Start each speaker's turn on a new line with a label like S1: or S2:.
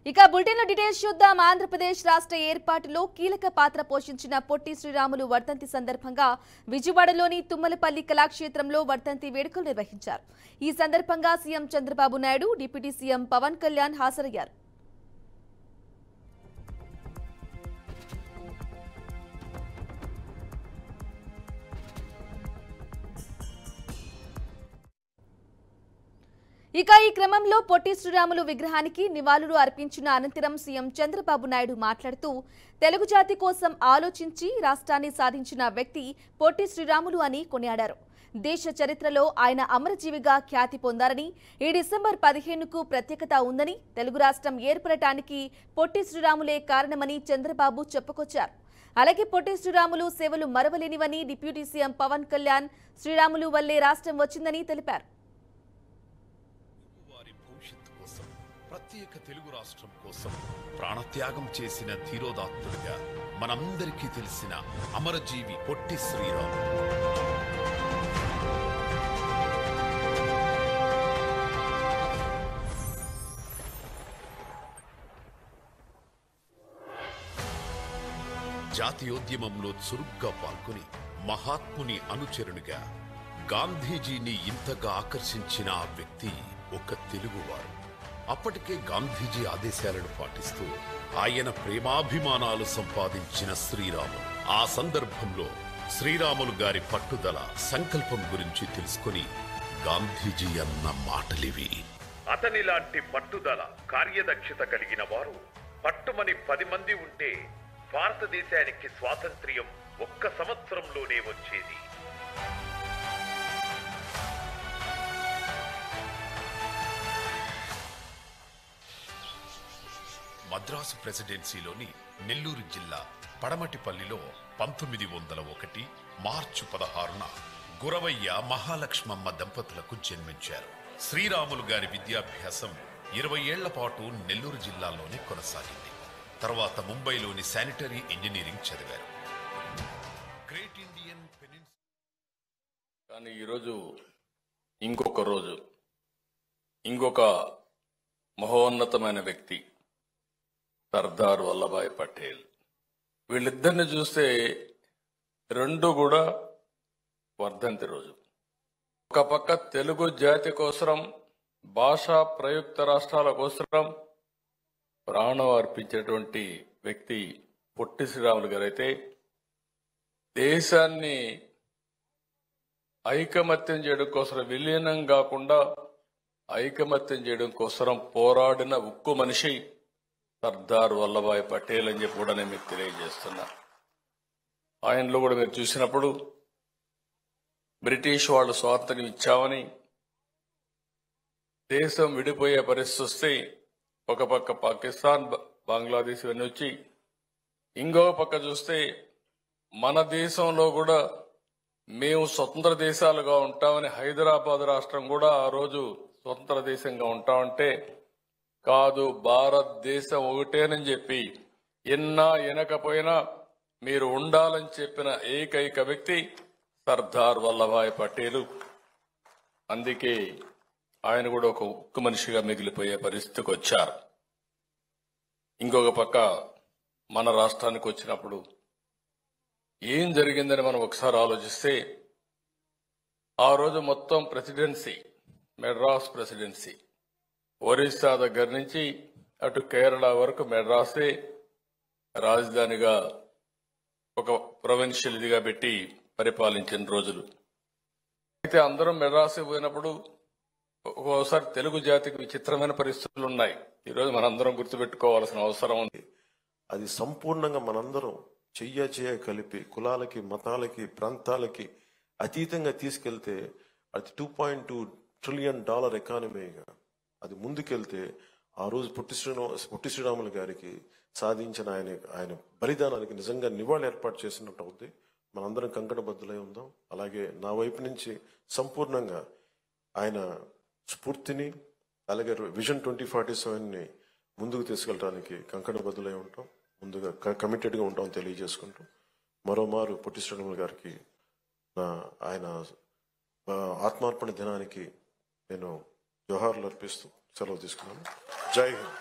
S1: ఇక బులెటిన్ లో డీటెయిల్స్ చూద్దాం. ఆంధ్రప్రదేశ్ రాష్ట్ర ఏర్పాటులో కీలక పాత్ర పోషించిన పొట్టి శ్రీరాములు వర్ధంతి సందర్భంగా విజయవాడలోని తుమ్మలపల్లి కళాక్షేత్రంలో వర్ధంతి వేడుకలు నిర్వహించారు. ఈ సందర్భంగా CM Chandrababu Naidu, deputy CM Pawan Kalyan హాజరయ్యారు. ఇక ఈ క్రమంలో పొట్టి శ్రీరాములు విగ్రహానికి నివాళులు అర్పించిన అనంతరం సీఎం చంద్రబాబు నాయుడు మాట్లాడుతూ తెలుగు జాతి కోసం ఆలోచించి రాష్ట్రాన్ని సాధించిన వ్యక్తి పొట్టి శ్రీరాములు అని కొనియాడారు. దేశ చరిత్రలో ఆయన అమరజీవిగా ఖ్యాతి పొందారని, ఈ డిసెంబర్ 15కు ప్రత్యేకత ఉందని, తెలుగు రాష్ట్రం ఏర్పడటానికి పొట్టి శ్రీరాములే కారణమని చంద్రబాబు చెప్పుకొచ్చారు. అలాగే పొట్టి శ్రీరాములు సేవలు మరవలేనివని డిప్యూటీ సీఎం పవన్ కళ్యాణ్ శ్రీరాములు వల్లే రాష్ట్రం వచ్చిందని తెలిపారు.
S2: ప్రత్యేక తెలుగు రాష్ట్రం కోసం ప్రాణత్యాగం చేసిన ధీరోదాత్తుడిగా మనందరికీ తెలిసిన అమరజీవి పొట్టి శ్రీరాములు. జాతీయోద్యమంలో చురుగ్గా పాల్గొని మహాత్ముని అనుచరునిగా గాంధీజీని ఇంతగా ఆకర్షించిన ఆ వ్యక్తి ఒక తెలుగువారు. అప్పటికే గాంధీజీ ఆదేశాలను పాటిస్తూ ఆయన ప్రేమాభిమానాలు సంపాదించిన శ్రీరాములు. ఆ సందర్భంలో శ్రీరాములు గారి పట్టుదల, సంకల్పం గురించి తెలుసుకుని గాంధీజీ అన్న మాటలివి.
S3: అతనిలాంటి పట్టుదల, కార్యదక్షత కలిగిన వారు పట్టుమని 10 మంది ఉంటే భారతదేశానికి స్వాతంత్ర్యం 1 సంవత్సరంలోనే వచ్చేది.
S2: మద్రాసు ప్రెసిడెన్సీలోని నెల్లూరు జిల్లా పడమటిపల్లిలో 1901 మార్చి 16న గురవయ్య మహాలక్ష్మమ్మ దంపతులకు జన్మించారు. శ్రీరాములు గారి విద్యాభ్యాసం 20 ఏళ్ల పాటు నెల్లూరు జిల్లాలోనే కొనసాగింది. తర్వాత ముంబైలోని శానిటరీ ఇంజనీరింగ్ చదివారు. Great Indian peninsula.
S4: కానీ ఈరోజు ఇంకొక మహోన్నతమైన వ్యక్తి సర్దార్ వల్లభాయ్ పటేల్. వీళ్ళిద్దరిని చూస్తే రెండు కూడా వర్ధంతి రోజు. ఒక పక్క తెలుగు జాతి కోసం, భాషా ప్రయుక్త రాష్ట్రాల కోసం ప్రాణం అర్పించేటువంటి వ్యక్తి పొట్టి శ్రీరాములు గారైతే, దేశాన్ని ఐకమత్యం చేయడం కోసం, విలీనం కాకుండా ఐకమత్యం చేయడం కోసం పోరాడిన ఉక్కు మనిషి సర్దార్ వల్లభాయ్ పటేల్ అని చెప్పి కూడా నేను మీకు తెలియజేస్తున్నా. ఆయనలో కూడా మీరు చూసినప్పుడు బ్రిటిష్ వాళ్ళు స్వాతంత్ర్యం ఇచ్చామని దేశం విడిపోయే పరిస్థితి వస్తే ఒక పక్క పాకిస్తాన్, బంగ్లాదేశ్ ఇవన్నీ వచ్చి, ఇంకో పక్క చూస్తే మన దేశంలో కూడా మేము స్వతంత్ర దేశాలుగా ఉంటామని హైదరాబాద్ రాష్ట్రం కూడా ఆ రోజు స్వతంత్ర దేశంగా ఉంటామంటే, కాదు భారతదేశం ఒకటేనని చెప్పి ఎన్నా ఎనకపోయినా మీరు ఉండాలని చెప్పిన ఏకైక వ్యక్తి సర్దార్ వల్లభాయ్ పటేల్. అందుకే ఆయన కూడా ఒక ఉక్కు మనిషిగా మిగిలిపోయే పరిస్థితికి వచ్చారు. ఇంకొక పక్క మన రాష్ట్రానికి వచ్చినప్పుడు ఏం జరిగిందని మనం ఒకసారి ఆలోచిస్తే, ఆ రోజు మొత్తం ప్రెసిడెన్సీ మెడ్రాస్ ప్రెసిడెన్సీ, ఒరిస్సా దగ్గర నుంచి అటు కేరళ వరకు మెడ్రాసే రాజధానిగా ఒక ప్రొవిన్షియల్ ఇదిగా పెట్టి పరిపాలించిన రోజులు. అయితే అందరం మెడ్రాసే పోయినప్పుడు ఒక్కోసారి తెలుగు జాతికి విచిత్రమైన పరిస్థితులు ఉన్నాయి. ఈరోజు మనందరం గుర్తుపెట్టుకోవాల్సిన అవసరం ఉంది.
S5: అది సంపూర్ణంగా మనందరం చెయ్య కలిపి కులాలకి, మతాలకి, ప్రాంతాలకి అతీతంగా తీసుకెళ్తే అది $2.2 ట్రిలియన్ ఎకానమీగా అది ముందుకెళ్తే, ఆ రోజు పొట్టి శ్రీరాములు గారికి సాధించిన ఆయన బలిదానానికి నిజంగా నివాళి ఏర్పాటు చేసినట్టు అవుతుంది. మనందరం కంకణబద్దులై ఉందాం. అలాగే నా వైపు నుంచి సంపూర్ణంగా ఆయన స్ఫూర్తిని, అలాగే విజన్ 2047ని ముందుకు తీసుకెళ్ళడానికి కంకణబద్దులై ఉంటాం. ముందుగా కమిటెడ్గా ఉంటాం తెలియజేసుకుంటూ, మరోమారు పొట్టి శ్రీరాములు గారికి ఆయన ఆత్మార్పణ దినానికి నేను జోహార్లు అర్పిస్తూ సెలవు తీసుకున్నాను. జై హింద్.